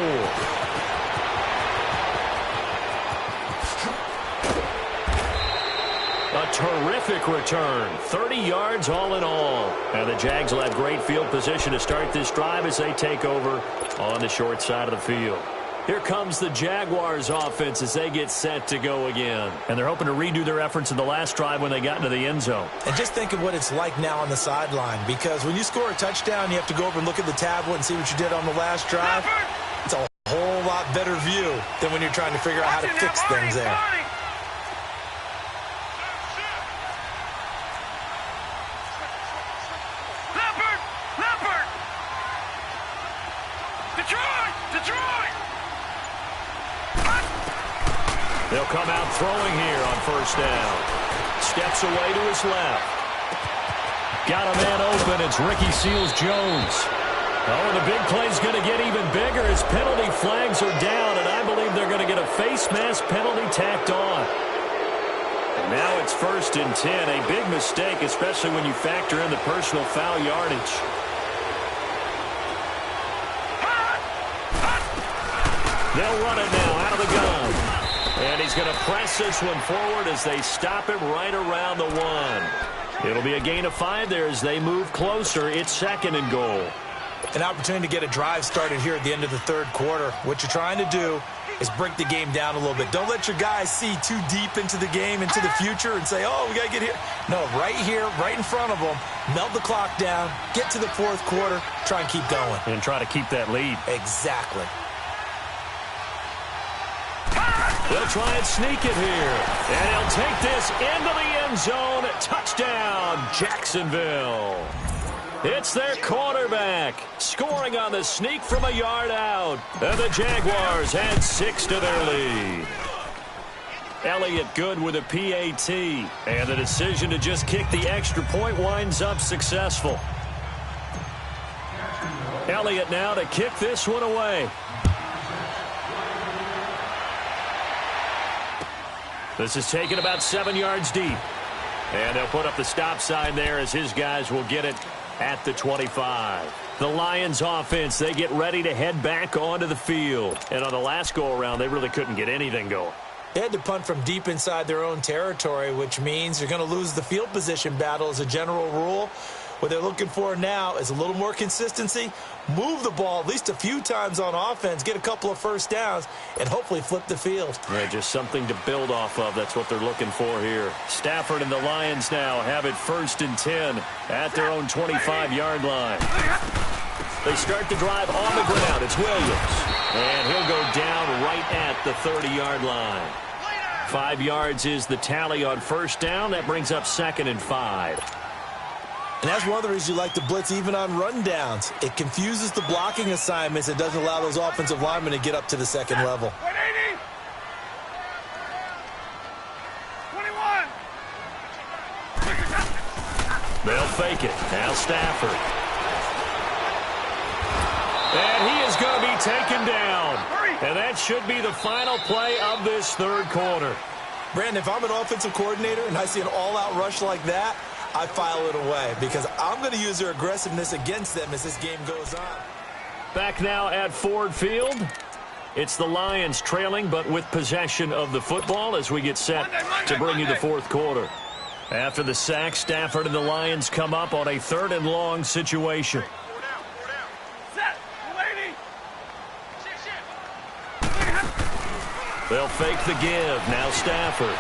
A terrific return. 30 yards all in all. And the Jags will have great field position to start this drive as they take over on the short side of the field. Here comes the Jaguars offense as they get set to go again. And they're hoping to redo their efforts in the last drive when they got into the end zone. And just think of what it's like now on the sideline, because when you score a touchdown, you have to go over and look at the tablet and see what you did on the last drive. It's a whole lot better view than when you're trying to figure out how to fix things there. Leopard! Detroit! They'll come out throwing here on first down. Steps away to his left. Got a man open. It's Ricky Seals-Jones. Oh, and the big play's going to get even bigger as penalty flags are down, and I believe they're going to get a face mask penalty tacked on. And now it's 1st and 10. A big mistake, especially when you factor in the personal foul yardage. They'll run it now out of the gun. And he's going to press this one forward as they stop him right around the 1. It'll be a gain of 5 there as they move closer. It's 2nd and goal. An opportunity to get a drive started here at the end of the 3rd quarter. What you're trying to do is break the game down a little bit. Don't let your guys see too deep into the game, into the future, and say, oh, we got to get here. No, right here, right in front of them, melt the clock down, get to the 4th quarter, try and keep going. And try to keep that lead. Exactly. They'll try and sneak it here. And he'll take this into the end zone. Touchdown, Jacksonville. It's their quarterback scoring on the sneak from a yard out. And the Jaguars add 6 to their lead. Elliott good with a PAT. And the decision to just kick the extra point winds up successful. Elliott now to kick this one away. This is taken about 7 yards deep. And they'll put up the stop sign there as his guys will get it at the 25. The Lions offense, they get ready to head back onto the field. And on the last go-around, they really couldn't get anything going. They had to punt from deep inside their own territory, which means you're going to lose the field position battle as a general rule. What they're looking for now is a little more consistency, move the ball at least a few times on offense, get a couple of first downs, and hopefully flip the field. Yeah, just something to build off of. That's what they're looking for here. Stafford and the Lions now have it 1st and 10 at their own 25-yard line. They start the drive on the ground. It's Williams. And he'll go down right at the 30-yard line. 5 yards is the tally on 1st down. That brings up 2nd and 5. And that's one of the reasons you like to blitz even on rundowns. It confuses the blocking assignments. It doesn't allow those offensive linemen to get up to the second level. 180. 21. They'll fake it. Now Stafford. And he is going to be taken down. And that should be the final play of this 3rd quarter. Brandon, if I'm an offensive coordinator and I see an all-out rush like that, I file it away because I'm going to use their aggressiveness against them as this game goes on. Back now at Ford Field. It's the Lions trailing, but with possession of the football as we get set to bring you the 4th quarter. After the sack, Stafford and the Lions come up on a 3rd and long situation. Set. 180. They'll fake the give. Now Stafford.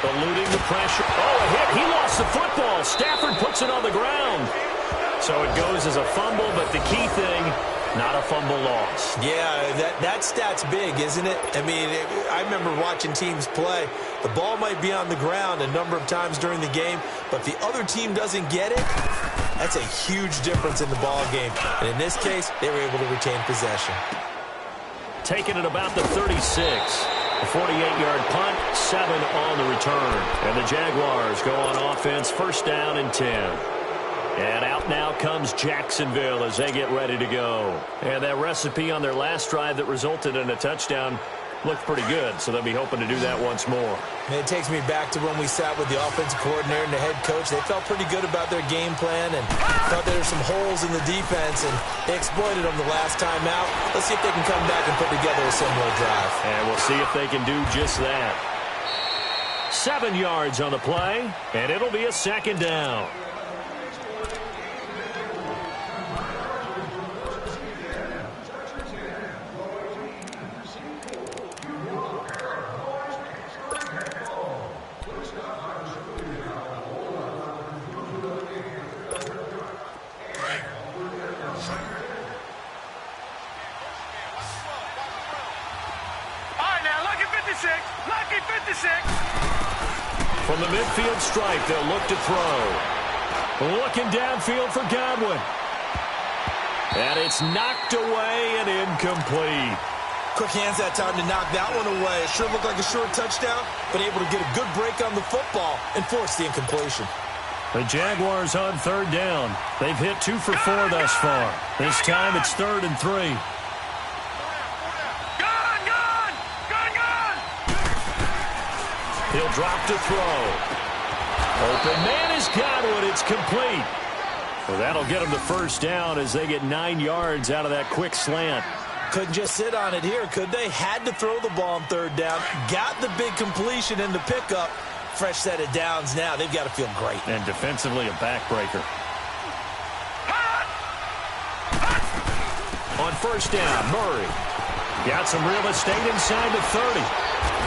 Eluding the pressure. Oh, a hit. He lost the football. Stafford puts it on the ground. So it goes as a fumble, but the key thing, not a fumble loss. Yeah, that stat's big, isn't it? I mean, I remember watching teams play. The ball might be on the ground a number of times during the game, but if the other team doesn't get it, that's a huge difference in the ball game. And in this case, they were able to retain possession. Taking it about the 36. A 48-yard punt, 7 on the return. And the Jaguars go on offense, 1st down and 10. And out now comes Jacksonville as they get ready to go. And that recipe on their last drive that resulted in a touchdown looked pretty good, so they'll be hoping to do that once more. And it takes me back to when we sat with the offensive coordinator and the head coach. They felt pretty good about their game plan and thought there were some holes in the defense, and they exploited them the last time out. Let's see if they can come back and put together a similar drive. And we'll see if they can do just that. 7 yards on the play, and it'll be a 2nd down. Lucky 56. From the midfield stripe, they'll look to throw. Looking downfield for Godwin. And it's knocked away and incomplete. Quick hands that time to knock that one away. It sure looked like a short touchdown, but able to get a good break on the football and force the incompletion. The Jaguars on 3rd down. They've hit 2 for 4 thus far. This time it's 3rd and 3. He'll drop to throw. Open man is Godwin. It's complete. Well, that'll get him the 1st down as they get 9 yards out of that quick slant. Couldn't just sit on it here, could they? Had to throw the ball on 3rd down. Got the big completion in the pickup. Fresh set of downs now. They've got to feel great. And defensively, a backbreaker. On 1st down, Murray. Got some real estate inside the 30.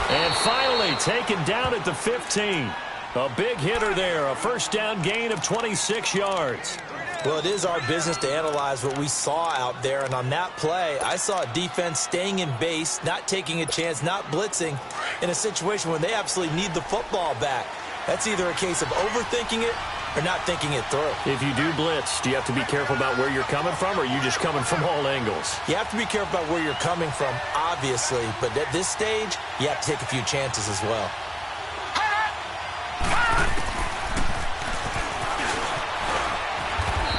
And finally taken down at the 15. A big hitter there. A 1st down gain of 26 yards. Well, it is our business to analyze what we saw out there. And on that play, I saw a defense staying in base, not taking a chance, not blitzing in a situation when they absolutely need the football back. That's either a case of overthinking it or not thinking it through. If you do blitz, do you have to be careful about where you're coming from, or are you just coming from all angles? You have to be careful about where you're coming from, obviously. But at this stage, you have to take a few chances as well.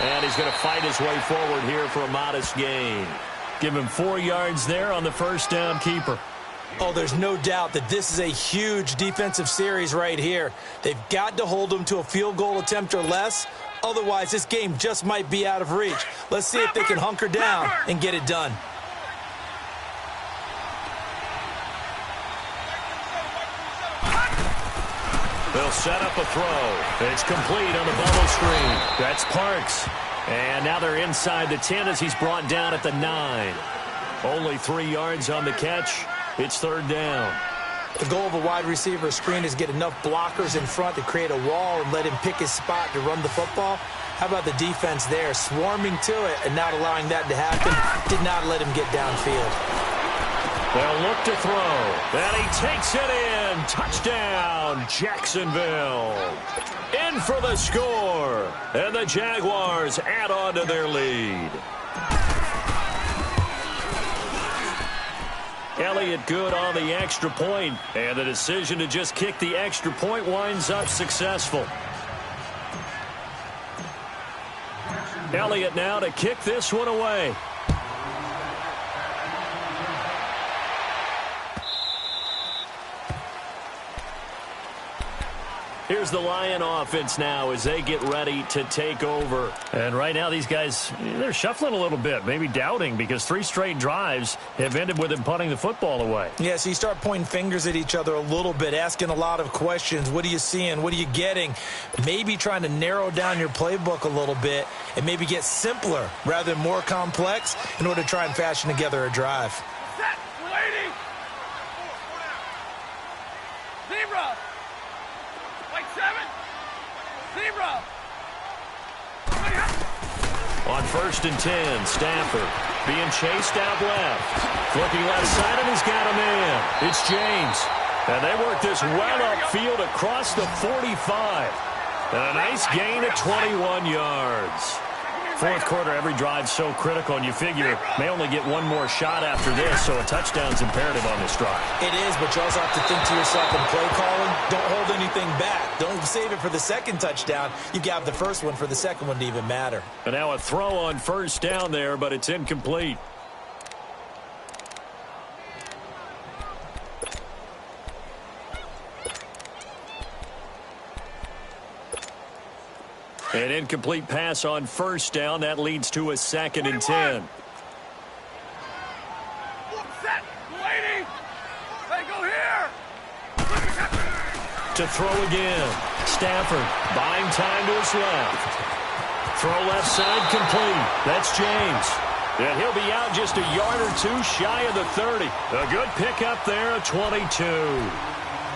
And he's going to fight his way forward here for a modest gain. Give him 4 yards there on the 1st down keeper. Oh, there's no doubt that this is a huge defensive series right here. They've got to hold them to a field goal attempt or less, Otherwise, this game just might be out of reach. Let's see if they can hunker down and get it done. They'll set up a throw. It's complete on the bubble screen. That's Parks. And now they're inside the 10 as he's brought down at the 9. Only 3 yards on the catch. It's third down. The goal of a wide receiver screen is get enough blockers in front to create a wall and let him pick his spot to run the football. How about the defense there, swarming to it and not allowing that to happen? Did not let him get downfield. They'll look to throw. And he takes it in. Touchdown, Jacksonville. In for the score. And the Jaguars add on to their lead. Elliott good on the extra point, and the decision to just kick the extra point winds up successful. Elliott now to kick this one away. Here's the Lion offense now as they get ready to take over. And right now these guys, they're shuffling a little bit, maybe doubting, because 3 straight drives have ended with them punting the football away. Yeah, so you start pointing fingers at each other a little bit, asking a lot of questions. What are you seeing? What are you getting? Maybe trying to narrow down your playbook a little bit and maybe get simpler rather than more complex in order to try and fashion together a drive. Set, lady. Zebra. Like 7. Zebra. On 1st and 10, Stafford being chased out left. Looking left side, and he's got a man. It's James. And they work this well upfield across the 45. And a nice gain of 21 yards. Fourth quarter, every drive's so critical, and you figure may only get one more shot after this, so a touchdown's imperative on this drive. It is, but you also have to think to yourself in play calling, don't hold anything back. Don't save it for the second touchdown. You got the first one for the second one to even matter. And now a throw on first down there, but it's incomplete. An incomplete pass on first down. That leads to a 2nd and 10. Set, lady. Hey, go here. To throw again. Stafford buying time to his left. Throw left side complete. That's James. And he'll be out just a yard or 2 shy of the 30. A good pickup there, a 22.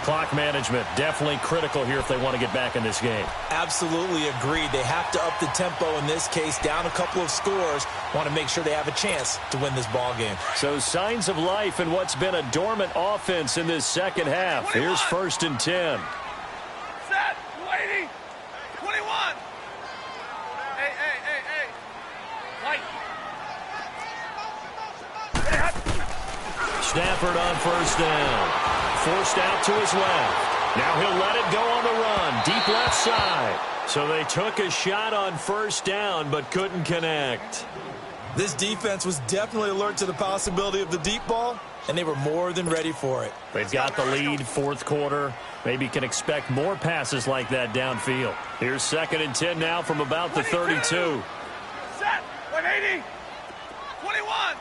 Clock management definitely critical here if they want to get back in this game. Absolutely agreed. They have to up the tempo in this case, down a couple of scores. Want to make sure they have a chance to win this ball game. So signs of life in what's been a dormant offense in this second half. Here's 1st and 10. Set, lady. 21. Hey. Light. Stafford on first down. Forced out to his left. Now he'll let it go on the run. Deep left side. So they took a shot on first down but couldn't connect. This defense was definitely alert to the possibility of the deep ball, and they were more than ready for it. They've got the lead, fourth quarter. Maybe can expect more passes like that downfield. Here's 2nd and 10 now from about the 32. Set, 180. 21.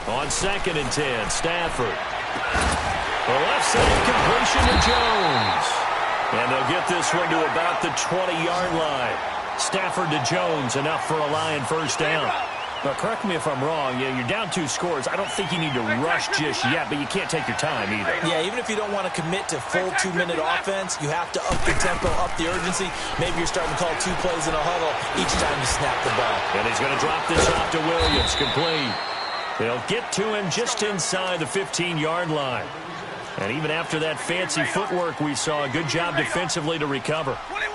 On 2nd and 10, Stafford. The left side completion to Jones. And they'll get this one to about the 20-yard line. Stafford to Jones, enough for a Lion first down. But correct me if I'm wrong, you're down 2 scores. I don't think you need to rush just yet, but you can't take your time either. Yeah, even if you don't want to commit to full 2-minute offense, you have to up the tempo, up the urgency. Maybe you're starting to call 2 plays in a huddle each time you snap the ball. And he's going to drop this off to Williams, complete. They'll get to him just inside the 15-yard line. And even after that fancy footwork we saw, a good job defensively to recover. 21.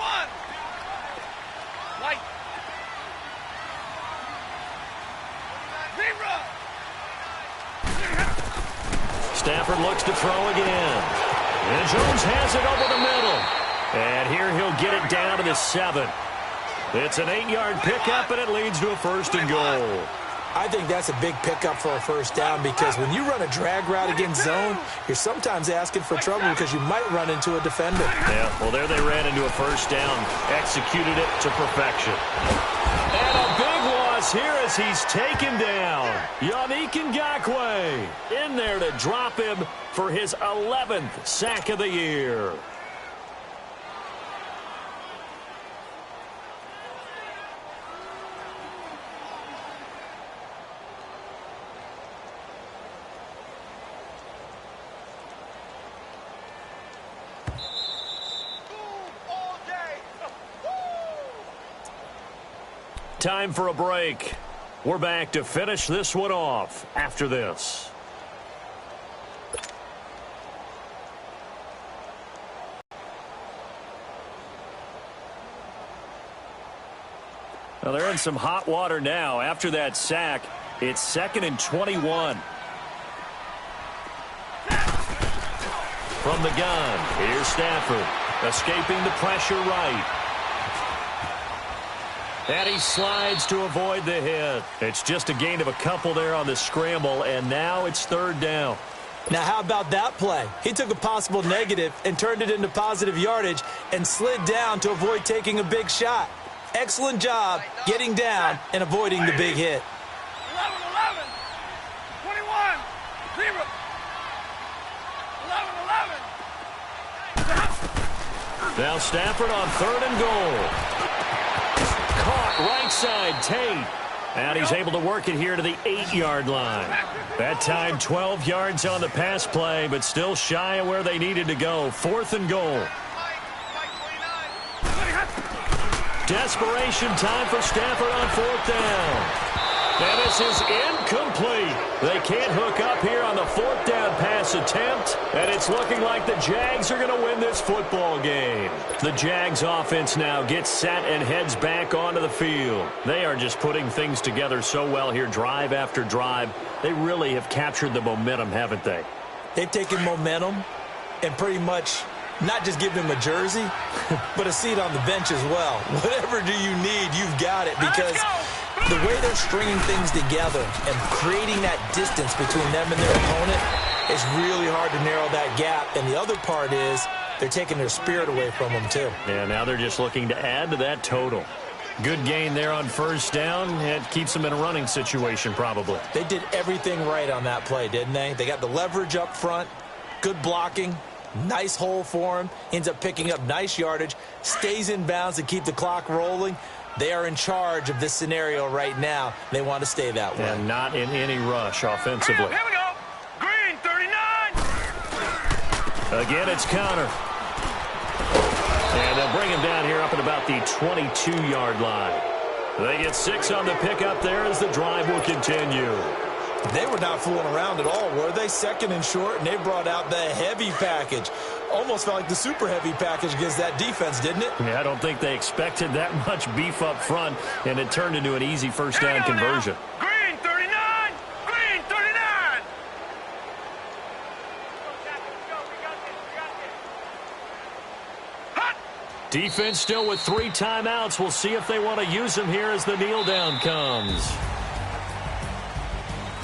Light. Zebra. Stafford looks to throw again. And Jones has it over the middle. And here he'll get it down to the 7. It's an 8-yard pickup, and it leads to a 1st and goal. I think that's a big pickup for a first down because when you run a drag route against zone, you're sometimes asking for trouble because you might run into a defender. Yeah, well, there they ran into a first down, executed it to perfection. And a big loss here as he's taken down. Yannick Ngakoue in there to drop him for his 11th sack of the year. Time for a break. We're back to finish this one off after this. Well, they're in some hot water now. After that sack, it's 2nd and 21. From the gun, here's Stafford, escaping the pressure right. And he slides to avoid the hit. It's just a gain of a couple there on the scramble, and now it's 3rd down. Now, how about that play? He took a possible negative and turned it into positive yardage and slid down to avoid taking a big shot. Excellent job getting down and avoiding the big hit. 11-11. 21. 0. 11-11. Now Stafford on 3rd and goal. Caught right side, Tate. And he's able to work it here to the 8-yard line. That time 12 yards on the pass play, but still shy of where they needed to go. 4th and goal. Desperation time for Stafford on 4th down. And this is incomplete. They can't hook up here on the 4th down pass attempt. And it's looking like the Jags are going to win this football game. The Jags offense now gets set and heads back onto the field. They are just putting things together so well here, drive after drive. They really have captured the momentum, haven't they? They've taken momentum and pretty much not just give him a jersey, but a seat on the bench as well. Whatever do you need, you've got it, because the way they're stringing things together and creating that distance between them and their opponent is really hard to narrow that gap. And the other part is they're taking their spirit away from them, too. Yeah, now they're just looking to add to that total. Good gain there on 1st down. It keeps them in a running situation, probably. They did everything right on that play, didn't they? They got the leverage up front, good blocking, nice hole for him, ends up picking up nice yardage, stays in bounds to keep the clock rolling. They are in charge of this scenario right now. They want to stay that way. And not in any rush offensively. Here we go. Green, 39. Again, it's Connor. And they'll bring him down here up at about the 22-yard line. They get 6 on the pickup there as the drive will continue. They were not fooling around at all, were they? 2nd and short, and they brought out the heavy package. Almost felt like the super heavy package against that defense, didn't it? Yeah, I don't think they expected that much beef up front, and it turned into an easy 1st down conversion. Green, 39. Green, 39. Hot. Defense still with 3 timeouts. We'll see if they want to use them here as the kneel down comes.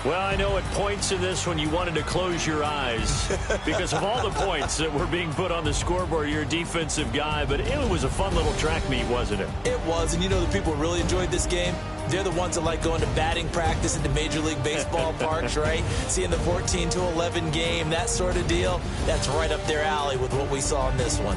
Well, I know at points in this when you wanted to close your eyes because of all the points that were being put on the scoreboard. You're a defensive guy, but it was a fun little track meet, wasn't it? It was, and you know the people who really enjoyed this game? They're the ones that like going to batting practice into Major League Baseball parks, right? Seeing the 14-11 game, that sort of deal. That's right up their alley with what we saw in this one.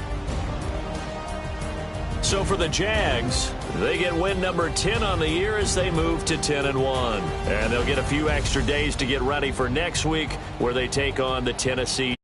So for the Jags, they get win number 10 on the year as they move to 10-1. And they'll get a few extra days to get ready for next week where they take on the Tennessee